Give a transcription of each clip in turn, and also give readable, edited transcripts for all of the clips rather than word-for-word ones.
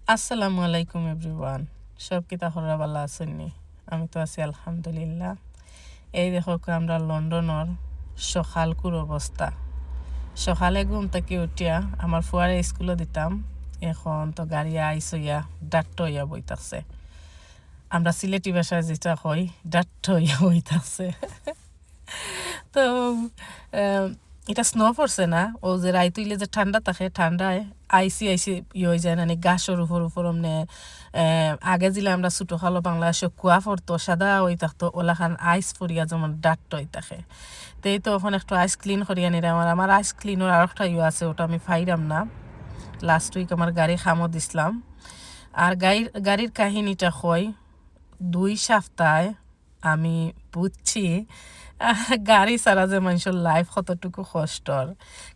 আসসালামু আলাইকুম এভরিওয়ান। সব কিতা হরা ভালো আছেননি? আমি তো আছি আলহামদুলিল্লাহ। এই দেখো আমরা লন্ডনের সকালকুর অবস্থা। সকালে ঘুম থেকে উঠিয়া আমার ফুয়ারে স্কুলে দিতাম। এখন তো গাড়ি আইসইয়া ডাক্ট হইয়া বইতাছে। আমরা সিলেটি ভাষায় যেটা কই ডাক্ট হইয়া বইতাছে। তো আহ, এটা স্নো পড়ছে না, ও যে রাইতুইলে যে ঠান্ডা থাকে, ঠান্ডায় আইসি আইসি হয়ে যায় না, গাছের উপর এমনি আগে দিলে আমরা ছোটো খালো বাংলাদেশে কুয়া পড়তো, সাদা হয়ে থাকতো, ওলাখান আইস পড়িয়া যেমন ডাক্ট হয়ে থাকে। তো এই তো ওখানে একটু আইস ক্লিন করিয়া নিলাম। আমার আইস ক্লিনের আর একটা আছে, ওটা আমি ফাইরাম না। লাস্ট উইক আমার গাড়ি খামো দিছিলাম। আর গাড়ির কাহিনীটা হয় 2 সপ্তাহে আমি বুঝছি গাড়ি ছাড়া যে মানুষের লাইফ কতটুকু কষ্টর।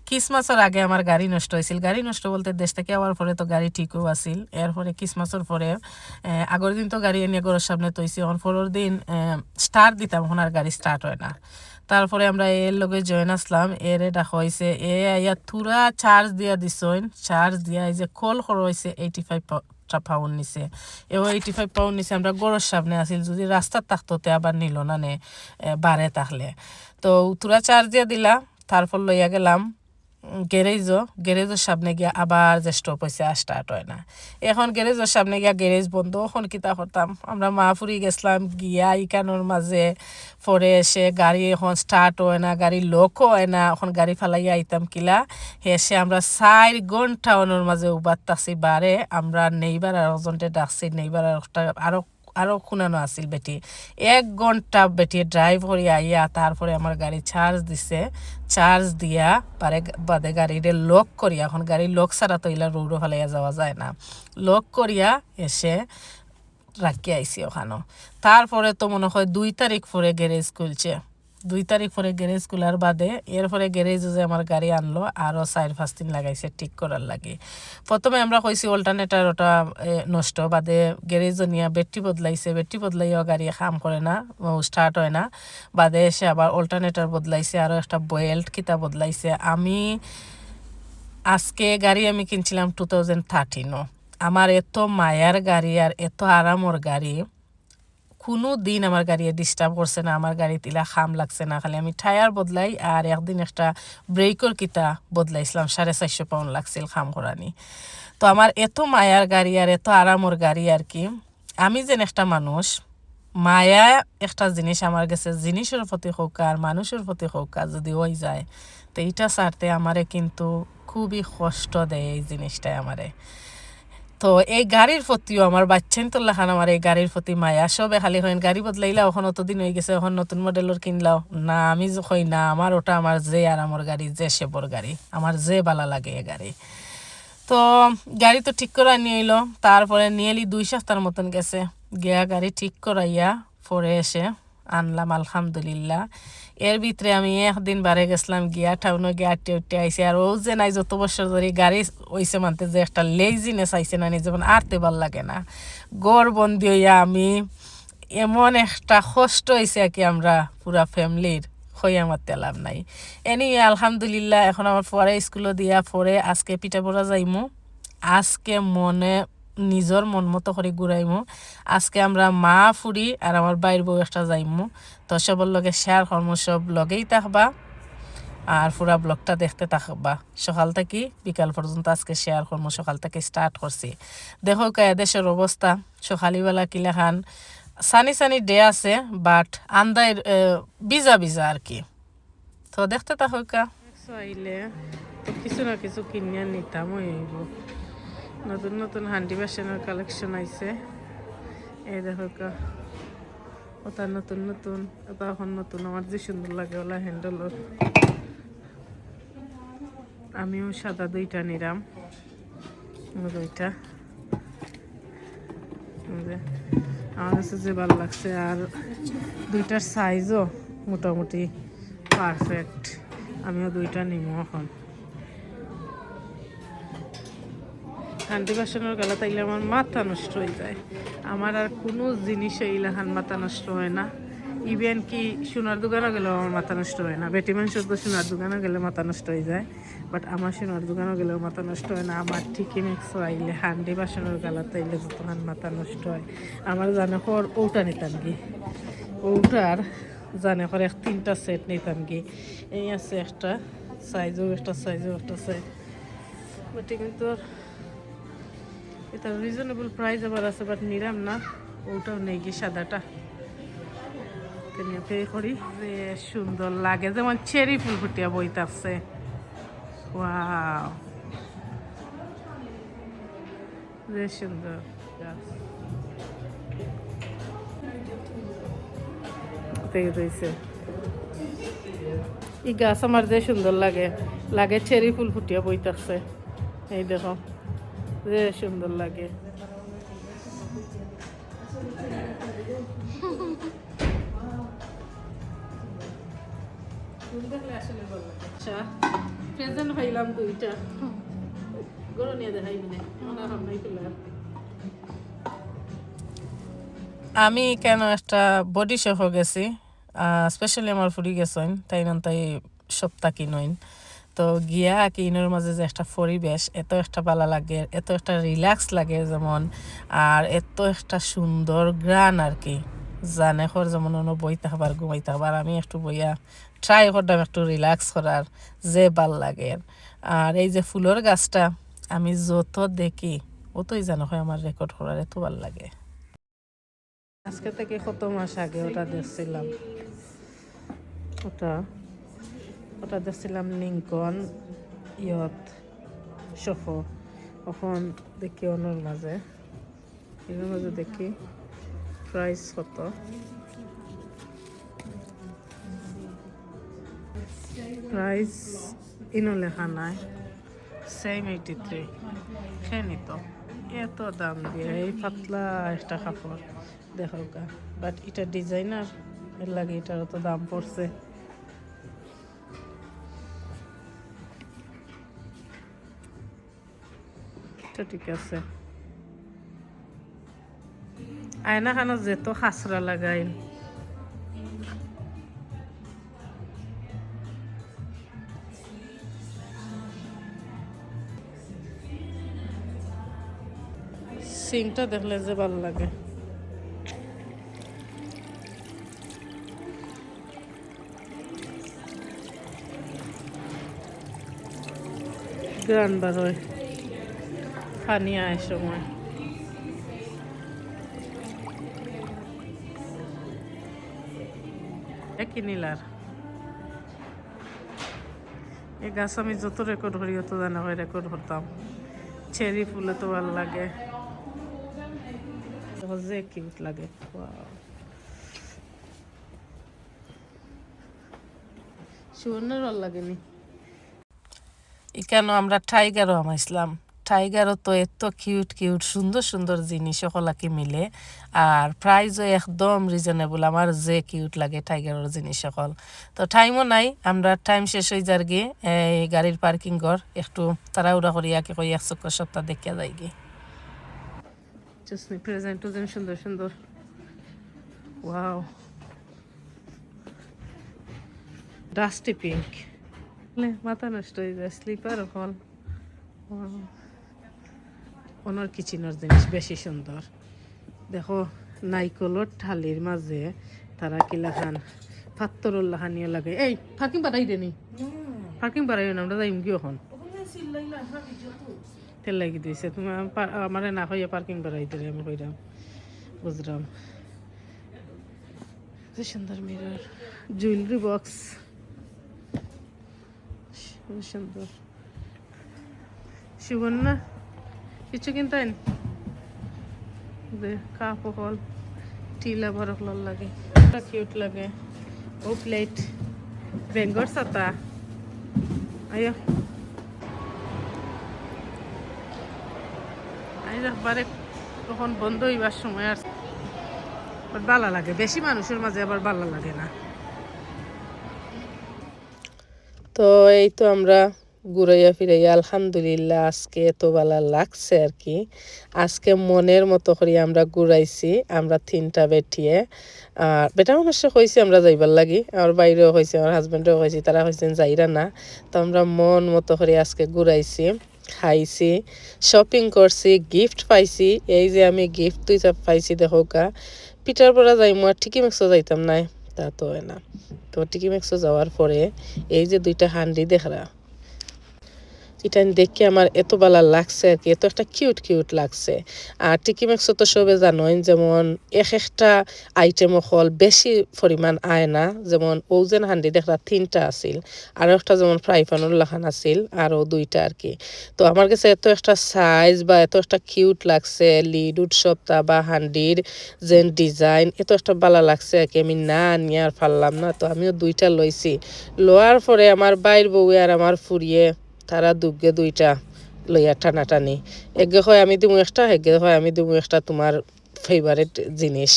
ক্রিসমাসের আগে আমার গাড়ি নষ্ট হয়েছিল। গাড়ি নষ্ট বলতে দেশ থেকে আওয়ার পরে তো গাড়ি ঠিকও আছিল। এরপরে ক্রিসমাসের পরে আগের দিন তো গাড়ি এনে ঘরের সামনে তৈছি, এখন পরের দিন স্টার্ট দিতাম, এখন আর গাড়ি স্টার্ট হয় না। তারপরে আমরা এর লগে জয়েন আসলাম, এর দেখা হয়েছে ইয়া থুরা চার্জ দিয়া দিছইন, চার্জ দিয়া এই যে কল খর হয়েছে 85 পাউন্ড নিছে। এও 85 পাউন্ড নিছে। আমরা গরুর সামনে আসিল, যদি রাস্তার থাকতে আবার নিল না নে বারে থাকলে। তো তুরা চার্জ দিয়া দিলা, তারপর লইয়া গেলাম গ্যারেজের সামনে গিয়া আবার যে স্টপ হয়েছে আর স্টার্ট হয় না। এখন গ্যারেজের সামনে গিয়া গ্যারেজ বন্ধ, এখন কিতা করতাম, আমরা মাহফুরি গেছিলাম গিয়া ইকানোর মাঝে পরে এসে গাড়ি এখন স্টার্ট হয় না, গাড়ি লকও হয় না, এখন গাড়ি ফালাইয়া আইতাম কিলা হেসে আমরা 4 ঘন্টা ওনার মাঝে উবারতাছি বারে। আমরা নেইবার আর ওজনটে ডাকছি, নেইবার আরো আরো খুনানো আছিল বেটি। 1 ঘন্টা বেটি ড্রাইভ করিয়া আইয়া তারপরে আমার গাড়ি চার্জ দিছে। চার্জ দিয়া পারে বাদে গাড়িরে লক করিয়া, এখন গাড়ি লক ছাড়া তো ইলা রোডও ফেলাইয়া যাওয়া যায় না, লক করিয়া এসে রাখি আইসি ওখানো। তারপরে তো মনে হয় 2 তারিখ পরে গ্যারেজ খুলছে। 2 তারিখ পরে গ্যারেজ খোলার বাদে এরপরে গ্যারেজে যে আমার গাড়ি আনলো আরও 4-5 দিন লাগাইছে ঠিক করার লাগে। প্রথমে আমরা কইছি অল্টারনেটার ওটা নষ্ট, বাদে গ্যারেজও নিয়ে ব্যাটারি বদলাইছে, ব্যাটারি বদলাইও গাড়ি কাম করে না, স্টার্ট হয় না। বাদে এসে আবার অল্টারনেটার বদলাইছে, আরও একটা বেল্ট কিতা বদলাইছে। আজকে গাড়ি আমি কিনছিলাম 2013। আমার এত মায়ার গাড়ি আর এত আরামর গাড়ি, কোনো দিন আমার গাড়ি ডিস্টার্ব করছে না, আমার গাড়ি তিলা খাম লাগছে না। খালি আমি টায়ার বদলাই আর একদিন একটা ব্রেকর কিতা বদলাইছিলাম, 450 পাউন্ড লাগছিল খাম করানি। তো আমার এত মায়ার গাড়ি আর এত আরামর গাড়ি আর কি। আমি যেন একটা মানুষ, মায়া একটা জিনিস আমার কাছে, জিনিসের প্রতি হোক আর মানুষের প্রতি হোক যদি হয়ে যায়, তো এইটা ছাড়তে আমারে কিন্তু খুবই কষ্ট দেয় এই জিনিসটাই আমারে। তো এই গাড়ির প্রতিও আমার বাচ্চান তো লাখান আমার এই গাড়ির প্রতি মায়া। সবে খালি হইন গাড়ি বদলাইলা, এখন অতদিন হয়ে গেছে, এখন নতুন মডেলের কিনলাও না। আমি হই না, আমার ওটা আমার যে আর আমার গাড়ি যে সেবর গাড়ি, আমার যে বালা লাগে এ গাড়ি। তো গাড়ি তো ঠিক করা নিয়ে এলো, তারপরে নিয়েলি 2 সপ্তাহের মতন গেছে গিয়া গাড়ি ঠিক করাইয়া পরে এসে আনলাম আলহামদুলিল্লাহ। এর ভিতরে আমি একদিন বারে গেছিলাম গিয়া টাউনে গিয়া আটটে উঠতে আইসি। আর ও যে নাই যত বছর ধরে গাড়ি হইছে মানতে যে একটা লেজিনেস আইসে না, যেমন আরতে ভাল লাগে না, গড় বন্দি হইয়া আমি এমন একটা কষ্ট হয়েছে আর কি, আমরা পুরা ফ্যামিলির হইয়া মারতে লাভ নাই। এনি আলহামদুলিল্লাহ এখন আমার পরে স্কুলে দিয়া পরে আজকে পিঠা পড়া যাইমু। আজকে নিজের মন মতো করে ঘুরাইমু। আজকে আমরা মা ফুরি আর আমার বাইর বউ একটা যাইমু। তো সবার লগে শেয়ার কর্ম, সব লগেই থাকবা আর পুরা ব্লগটা দেখতে থাকবা সকাল থেকে বিকাল পর্যন্ত। আজকে শেয়ার কর্ম সকাল থেকে স্টার্ট করছি। দেখো দেশের অবস্থা সকালবেলা কিলাখান সানি ডে আছে, বাট আন্দায় ভিজা ভিজা আর কি। তো দেখতে থাকো আইলে তো কিছু না কিছু কিনিয়া নিতাম হইব। নতুন নতুন হান্ডি বাসনের কালেকশন আইছে, এই দেখো ওটা নতুন নতুন, ওটা এখন নতুন। আমার যে সুন্দর লাগে ওলা হ্যান্ডেলর। আমিও সাদা 2টা নিলাম, 2টা আমার কাছে যে ভালো লাগছে। আর 2টার সাইজও মোটামুটি পারফেক্ট, আমিও 2টা নিব। এখন হান্ডি বাসনের গেলা তাইলে আমার মাথা নষ্ট হয়ে যায়। আমার আর কোনো জিনিসে ইলাহান মাথা নষ্ট হয় না। ইভেন কি সোনার দোকানে গেলেও আমার মাথা নষ্ট হয় না। বেটি মানুষের তো সোনার দোকানে গেলে মাথা নষ্ট হয়ে যায়, বাট আমার সোনার দোকানও গেলেও মাথা নষ্ট হয় না। আমার ঠিকই মিক্স আইলে হান্ডি বাসনের গালার তাইলে যতক্ষণ মাথা নষ্ট হয়। আমার জানে কর ওটা নিতাম কি, ওটার জানে করে 3টা সেট নিতাম কি। এই আছে একটা সাইজও, একটা সাইজও, একটা সাইজ, বাট কিন্তু এটা রিজনেবল প্রাইস আবার আছে, বাট নিলাম না। ওটাও নেই কি সাদাটা পে করি। যে সুন্দর লাগে, যেমন চেরি ফুল ফুটিয়া বইতাছে। ওয়াও, যে সুন্দর গাছ রয়েছে। এই গাছ আমার যে সুন্দর লাগে, লাগে চেরি ফুল ফুটিয়া বইতাছে। এই দেখো যে সুন্দর লাগে। আচ্ছা, প্রেজেন্ট হইলাম 2টা গরু নিয়ে দেখাই মানে আমি কেন একটা বডি শেফও গেছি, স্পেশালি আমার ফুরি গেছেন তাই না, তাই সপ্তাহ কিনইন। তো গিয়া কিনোর মাঝে যে একটা পরিবেশ, এত একটা ভালো লাগে, এত একটা রিল্যাক্স লাগে যেমন, আর এত একটা সুন্দর গ্রান আর কি। জানে খর যেমন বই থাকবার ঘুমাই থাকবার, আমি একটু বইয়া ট্রাই করতাম একটু রিল্যাক্স করার, যে ভাল লাগে। আর এই যে ফুলের গাছটা আমি যত দেখি অতই জানো হয় আমার রেকর্ড করার এত ভাল লাগে। আজকে থেকে কত মাস আগে ওটা দেখছিলাম, ওটা দেখছিলাম লিঙ্কন ইয়ত সফ। এখন দেখি ওনার মাঝে, এর মাঝে দেখি প্রাইস কত। প্রাইস ইনো লেখা নাই, সেম 83। খেয়ে তো এত দাম দিয়ে এই পাতলা একটা কাপড় দেখো গা, বাট এটা ডিজাইনার, এর লাগে এটার তো দাম পড়ছে। ঠিক আছে, আয়না খানো যেত খাসরা লাগাই। সিংটা দেখলে যে ভালো লাগে। গ্রান বার হয় পানি আয় সময়। কিনিলার এই গাছ আমি যত রেকর্ড করি অত জানা হয় রেকর্ড করতাম। চেরি ফুলে তো ভালো লাগে, যে কিউট লাগে। সুবর্ণের ভালো লাগেনি। এখানে আমরা টাইগারও আমাইছিলাম। টাইগারও তো এত কিউট কিউট সুন্দর সুন্দর জিনিস সকলাকে মিলে, আর প্রাইসও একদম রিজনেবল। আমার যে কিউট লাগে টাইগারের জিনিস সকল। তো টাইমও নাই, আমরা টাইম শেষ হয়ে যার গিয়ে এই গাড়ির পার্কিং ঘর একটু তাড়াহুড়া করিয়া কে কই 1 সপ্তাহ দেখিয়া যাই গিয়ে। প্রেজেন্ট টুজেন্ট সুন্দর সুন্দর। ওয়াও, ডাস্টি পিঙ্ক, মাথা নষ্ট হয়ে যায়। স্লিপার হল, ওনার কিচেনের জিনিস বেশি সুন্দর। দেখো নাইকলর থালির মাঝে তারা কি লাখান পাত্তরর লাহানিও লাগে। এই পার্কিং বাড়াই দেনি, পার্কিং বাড়াই না, আমরা যাইম কি এখন তেল লাগি দিয়েছে। তুমি আমার না হইয়া পার্কিং বাড়াই দিলে আমি কইরাম, বুঝলাম। যে সুন্দর মিরর, জুয়েলারি বক্স সুন্দর। সুবর্ণা কিছু কিনতেন কাপ হল টিলা বড় হল লাগে, কিউট লাগে। ও প্লেট বেঙ্গর সাতা আয় একবারে তখন বন্ধ হইবার সময় আর ভালো লাগে। বেশি মানুষের মাঝে আবার ভালো লাগে না। তো এই তো আমরা ঘুরাইয়া ফিরাইয়া আলহামদুলিল্লাহ আজকে এত ভালো লাগছে আর কি। আজকে মনের মতো করে আমরা ঘুরাইছি, আমরা 3টা বেটিয়ে। আর বেটা মানুষে কইছি আমরা যাইবার লাগি, আমার বাইরেও কইছে, আমার হাজব্যান্ডও কইছি, তারা কইছেন যাইরা না। তো আমরা মন মতো করে আজকে ঘুরাইছি, খাইছি, শপিং করছি, গিফট পাইছি। এই যে আমি গিফট দুইটা পাইছি দেখো কা। পিঠার পরা যাইমু আর টিকি মেক্সও যাইতাম না, তা তো হয় না। তো টিকি মেক্সও যাওয়ার পরে এই যে 2টা হান্ডি দেখরা, এটা দেখে আমার এত ভালো লাগছে আর কি, এত একটা কিউট কিউট লাগছে। আর টিকি ম্যাক্সও তো সবে জানোই, যেমন এক একটা আইটেম হল বেশি পরিমাণ আয় না। যেমন ওজেন হান্ডি দেখলা 3টা আছিল, আরও একটা যেমন ফ্রাই প্যানুর লাখান আছিল, আরও 2টা আর কি। তো আমার কাছে এত একটা সাইজ বা এত একটা কিউট লাগছে, লিড উৎসবটা বা হান্ডির যে ডিজাইন এত একটা ভালো লাগছে আর কি। আমি না নিয়ে আর পারলাম না, তো আমিও 2টা লইছি। লোয়ার পরে আমার বাইর বউ আর আমার ফুরিয়ে তারা দুগে 2টা লইয়া টানাটানি, এগে হয় আমি দিমু একটা, এগে হয় আমি দিমু একটা তোমার ফেভারিট জিনিস।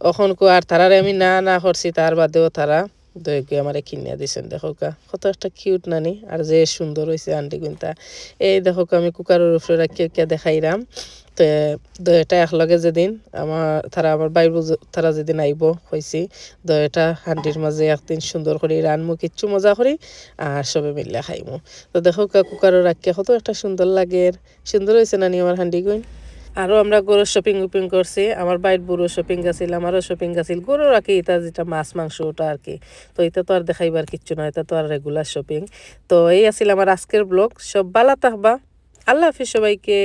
এখন কো আর তারারে আমি না না করছি, তার বাদেও তারা দইকে আমারে কিনিয়া দিছেন। দেখো কা কত একটা কিউট নানি, আর যে সুন্দর হয়েছে আন্টি গুনতা। এই দেখো আমি কুকারের উপরে রাখিয়া দেখাইলাম। তো দইটা একলগে যেদিন আমার বাইর তারা যেদিন আইব হয়েছি, দইটা হান্ডির মাঝে একদিন সুন্দর করে রানমু, কিচ্ছু মজা করি, আর সবে মিললে খাইমু। তো দেখো কুকারও রাখিয়া কত একটা সুন্দর লাগে, সুন্দর হয়েছে নানি আমার হান্ডি গুণ। আরও আমরা গরুর শপিং উপিং করছি, আমার বাইর বুড়ো শপিং গেছিল, আমারও শপিং গেছিল। গরুর আর কি এটা যেটা মাছ মাংস ওটা আর কি। তো এটা তো আর দেখাইবার কিচ্ছু না, এটা তো আর রেগুলার শপিং। তো এই আছিল আমার আজকের ব্লগ। সব ভালো থাকবা, আল্লাহ হাফিজ সবাইকে।